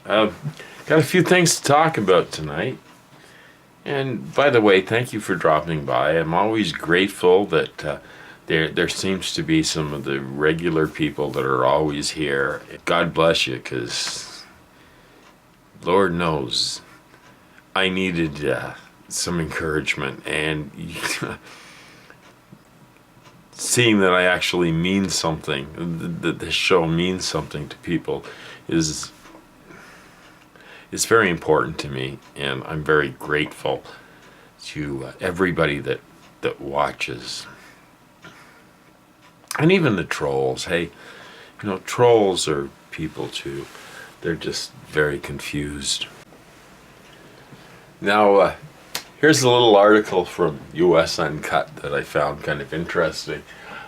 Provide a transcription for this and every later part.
Got a few things to talk about tonight. And by the way, thank you for dropping by. I'm always grateful that there seems to be some of the regular people that are always here. God bless you, because Lord knows I needed some encouragement, and seeing that I actually mean something, that this show means something to people, is very important to me, and I'm very grateful to everybody that watches, and even the trolls. Hey, trolls are people too. They're just very confused. Now, here's a little article from U.S. Uncut that I found kind of interesting.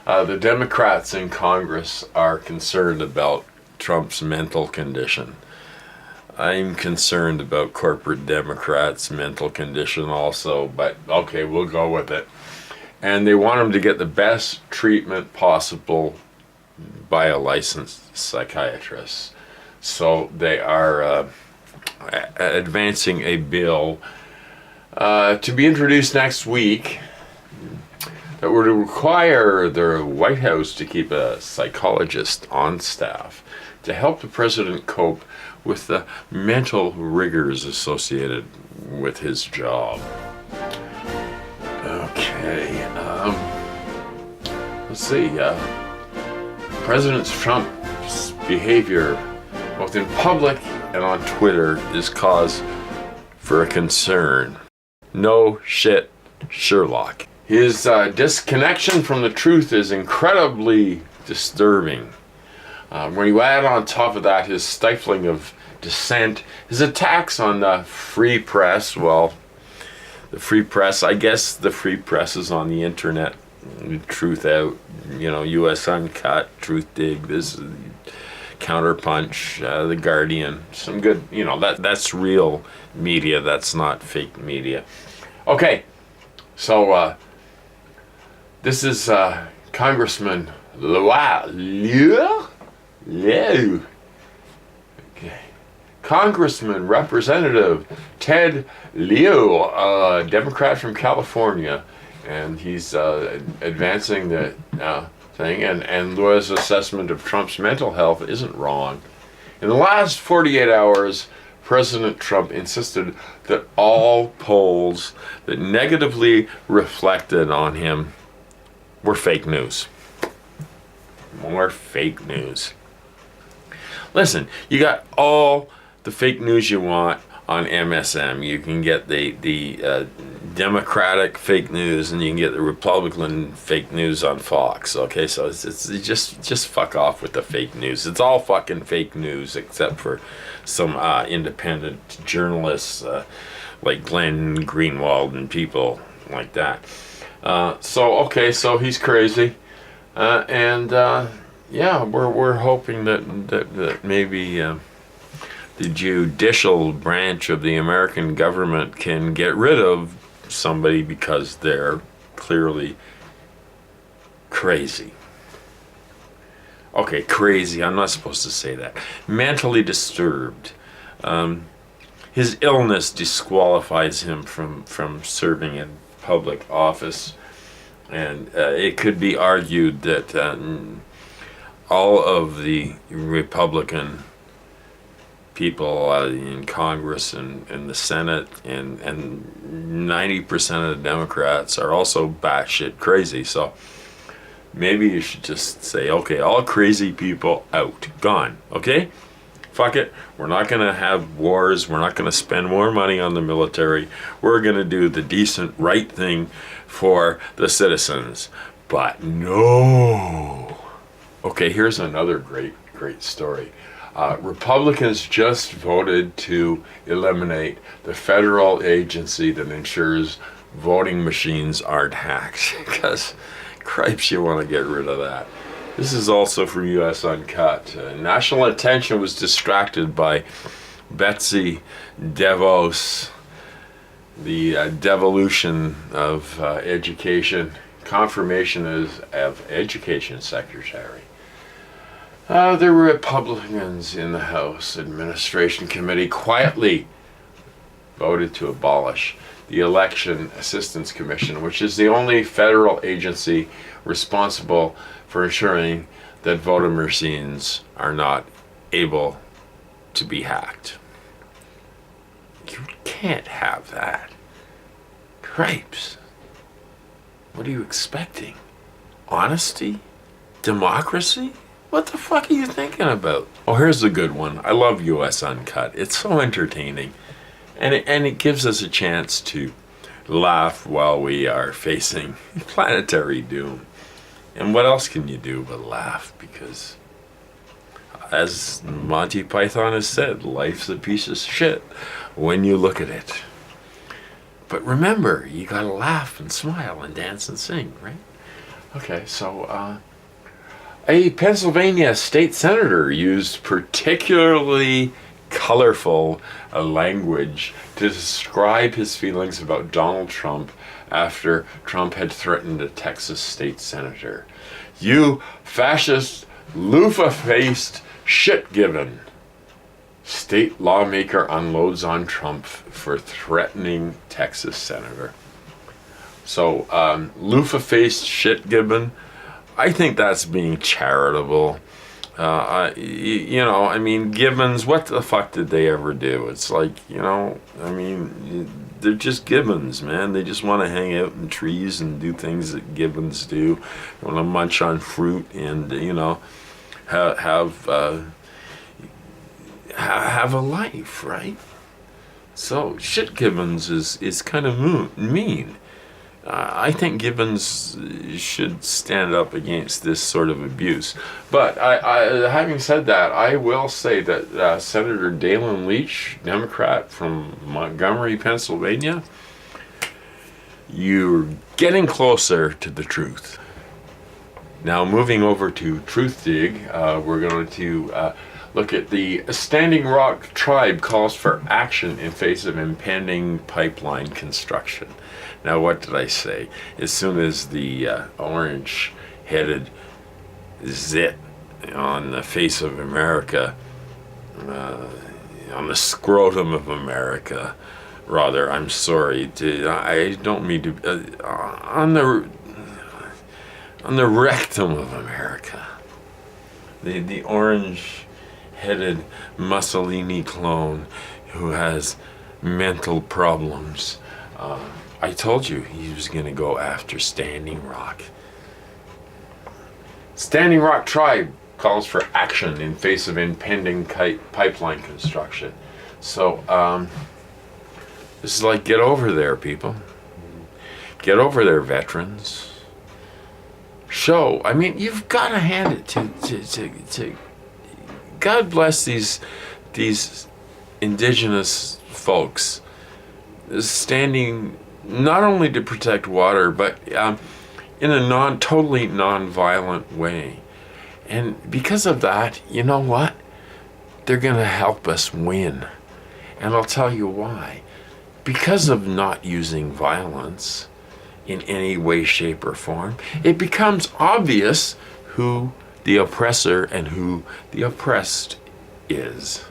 The Democrats in Congress are concerned about Trump's mental condition. I'm concerned about corporate Democrats' mental condition also, but okay, we'll go with it. And they want him to get the best treatment possible by a licensed psychiatrist. So they are advancing a bill to be introduced next week that would require the White House to keep a psychologist on staff to help the president cope with the mental rigors associated with his job. Okay, let's see. President Trump's behavior, both in public and on Twitter, is cause for a concern. No shit, Sherlock. His disconnection from the truth is incredibly disturbing. When you add on top of that his stifling of dissent, his attacks on the free press, well, the free press, I guess the free press is on the internet. Truth Out, U.S. Uncut, Truth Dig, this Counterpunch, The Guardian, some good, that's real media, that's not fake media. Okay, so this is Congressman Congressman Representative Ted Lieu, a Democrat from California, and he's advancing the thing, and Lieu's assessment of Trump's mental health isn't wrong. In the last 48 hours, President Trump insisted that all polls that negatively reflected on him were fake news. More fake news. Listen, you got all the fake news you want on MSM. You can get the Democratic fake news, and you can get the Republican fake news on Fox. Okay, so it's just fuck off with the fake news. It's all fucking fake news, except for some independent journalists like Glenn Greenwald and people like that. So he's crazy, and we're hoping that maybe the judicial branch of the American government can get rid of somebody because they're clearly crazy. Okay, crazy, I'm not supposed to say that. Mentally disturbed. His illness disqualifies him from serving in public office, and it could be argued that all of the Republican people in Congress and the Senate and 90% of the Democrats are also batshit crazy. So maybe you should just say, okay, all crazy people out, gone, okay? Fuck it, we're not gonna have wars, we're not gonna spend more money on the military, we're gonna do the decent right thing for the citizens. But no. Okay, here's another great story. Republicans just voted to eliminate the federal agency that ensures voting machines aren't hacked, because cripes, you want to get rid of that. This is also from U.S. Uncut. National attention was distracted by Betsy DeVos, the devolution of education, confirmation of education secretary. The Republicans in the House Administration Committee quietly voted to abolish the Election Assistance Commission, which is the only federal agency responsible for ensuring that voter machines are not able to be hacked. You can't have that. Cripes. What are you expecting? Honesty? Democracy? What the fuck are you thinking about? Oh, here's a good one. I love US Uncut. It's so entertaining. And it gives us a chance to laugh while we are facing planetary doom. And what else can you do but laugh? Because, as Monty Python has said, life's a piece of shit when you look at it. But remember, you gotta laugh and smile and dance and sing, right? Okay, so, a Pennsylvania state senator used particularly colorful language to describe his feelings about Donald Trump after Trump had threatened a Texas state senator. "You fascist, loofah-faced shit-given." State lawmaker unloads on Trump for threatening Texas senator. So, loofah-faced shit-given, I think that's being charitable. You know, I mean, Gibbons, what the fuck did they ever do? It's like, you know, I mean, they're just Gibbons, man. They just want to hang out in trees and do things that Gibbons do. They want to munch on fruit and, you know, have a life, right? So shit Gibbons is kind of mean. I think Gibbons should stand up against this sort of abuse. But I having said that, I will say that Senator Dalen Leach, Democrat from Montgomery, Pennsylvania, you're getting closer to the truth. Now, moving over to Truth Dig, we're going to look at the Standing Rock tribe calls for action in face of impending pipeline construction. Now, what did I say? As soon as the orange-headed zit on the face of America, on the scrotum of America, rather, I'm sorry, I don't mean to, on the rectum of America, the orange-headed Mussolini clone who has mental problems. I told you he was going to go after Standing Rock. Standing Rock tribe calls for action in face of impending pipeline construction. So, this is like, get over there, people. Get over there, veterans. Show, I mean, you've got to hand it to God bless these indigenous folks standing not only to protect water, but in a totally non-violent way. And because of that, you know what? They're going to help us win. And I'll tell you why. Because of not using violence in any way, shape, or form, it becomes obvious who the oppressor and who the oppressed is.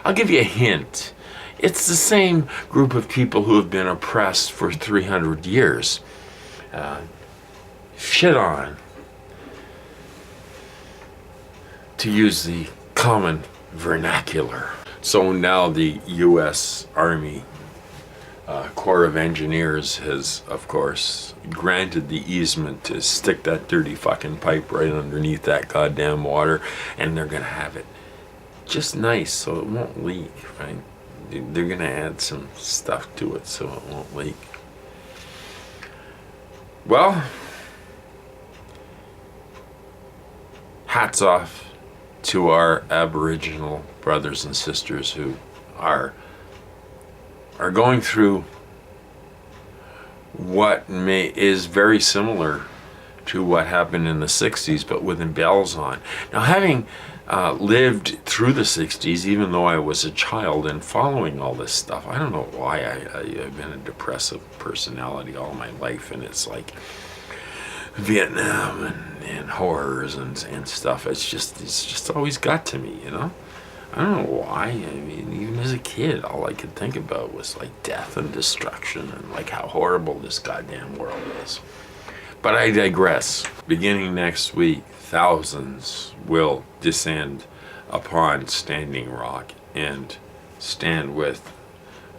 I'll give you a hint. It's the same group of people who have been oppressed for 300 years. Shit on. To use the common vernacular. So now the U.S. Army Corps of Engineers has, of course, granted the easement to stick that dirty fucking pipe right underneath that goddamn water, and they're gonna have it just nice so it won't leak, right? They're gonna add some stuff to it so it won't leak. Well, hats off to our Aboriginal brothers and sisters who are going through what is very similar to what happened in the 60s, but with bells on. Now, having lived through the 60s, even though I was a child and following all this stuff, I don't know why I've been a depressive personality all my life, and it's like Vietnam and horrors and stuff. It's just always got to me, you know. I don't know why. I mean, even as a kid, all I could think about was like death and destruction and like how horrible this goddamn world is. But I digress. Beginning next week, thousands will descend upon Standing Rock and stand with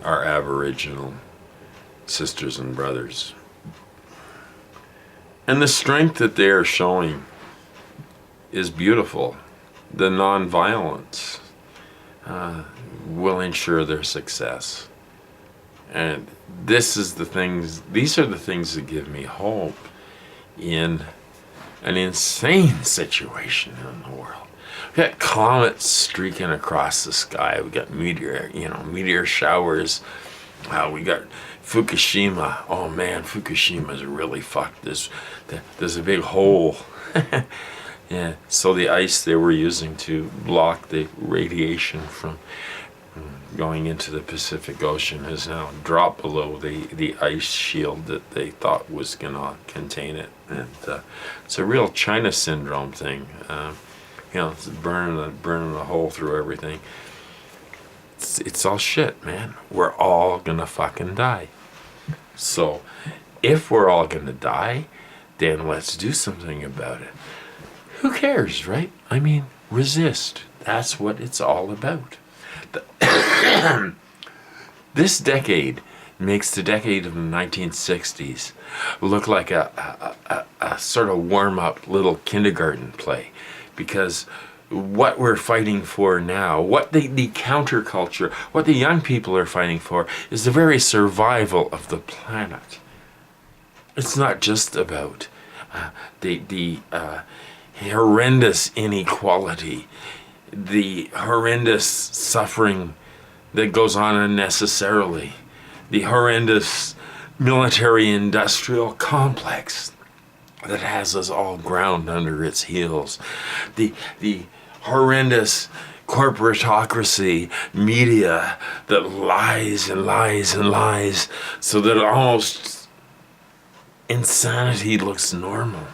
our Aboriginal sisters and brothers. And the strength that they are showing is beautiful. The nonviolence will ensure their success. And these are the things that give me hope in an insane situation in the world. We got comets streaking across the sky. We got meteor showers. We got Fukushima. Oh man, Fukushima's really fucked. There's a big hole. Yeah. So the ice they were using to block the radiation from going into the Pacific Ocean has now dropped below the ice shield that they thought was gonna contain it, and it's a real China syndrome thing. It's burning a hole through everything. It's all shit, man. We're all gonna fucking die. So, if we're all gonna die, then let's do something about it. Who cares, right? I mean, resist. That's what it's all about. This decade makes the decade of the 1960s look like a sort of warm-up little kindergarten play, because what we're fighting for now, what the counterculture, what the young people are fighting for, is the very survival of the planet. It's not just about the horrendous inequality, the horrendous suffering that goes on unnecessarily, the horrendous military-industrial complex that has us all ground under its heels, the horrendous corporatocracy media that lies and lies and lies so that almost insanity looks normal.